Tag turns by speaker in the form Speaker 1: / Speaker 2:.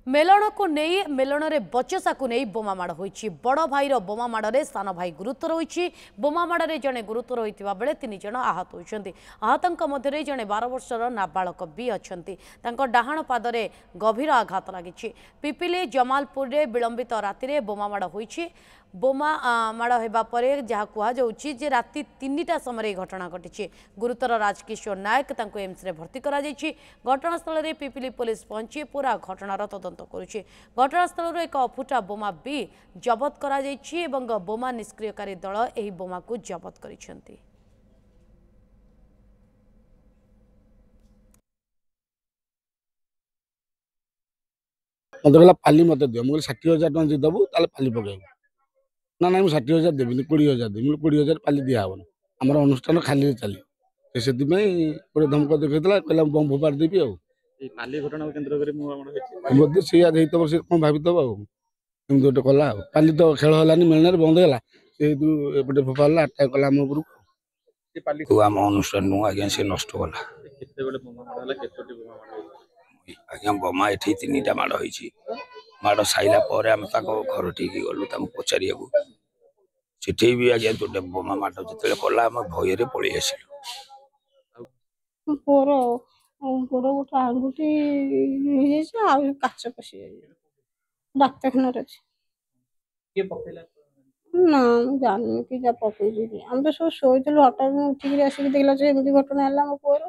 Speaker 1: Melon को नहीं melon रे बचसा को नहीं बोमा माड़ होईछि। बड़ भाईर बोमा माड़े सान भाई गुरुतर होईछि। बोमा माड़े जड़े गुरुतर होइतिबा बेले 3 जण आहत होइछन्ति। आहतंक मध्यरे जड़े 12 वर्षर नाबालक भी अछन्ति। तांको डाहाण पादरे गभीर आघात लागिछि। पिपिली जमालपुर रे विलंबित राति रे बोमा माड़ होईछि। बोमा माड़ हेबा परे जहा कुहा जाउछि जे राति 3टा समय घटना घटी। गुरुतर राजकिशोर नायक तांको एम्स रे भर्ती करा जाइछि। घटनास्थल रे पिपिली पुलिस पहुंची पूरा घटनार तदंत करुछि। घटनास्थल एक अफुटा बोमा भी जबत करा जाइछि एवं बोमा निष्क्रियकारी दल एही बोमा को जबत करिसेंति।
Speaker 2: मत कहला पाली मत दियो मुझे 60,000 टका देदेबू ताले पाली पकेबू ना ना 60,000 देवी 20,000 देवी 20,000 पाली दिया हबन आमर अनुष्ठान खाली चली से धमक देखा कहला बम फोपाड़ देवी
Speaker 3: पाली घटना केन्द्र करी
Speaker 2: बोधे सीया से कौन भावितब आमती गोटे कला पाली तो खेल हलानी मिलना बंद है एपटे फोपाड़ा अटैक कला आम उपर
Speaker 4: आम अनुष्ठान नु आज्ञा से नष्ट कला आज्ञा बोमा एठी 3टा माड़ होईछि। माड़ साइला परे आम ताको घर ठीक गलु ताम पचारियाकू सेठी भी आज्ञा गोटे बोमा माड़ जते कला आम भयरे पळी आसिलु।
Speaker 5: पोर पोर गोटे आंगुठी काच पशि डाक्तखाना ना जानी कि जा पकई हम तो सब शोल हटात उठिक आसिक देखला एमती घटना है मो पुअर।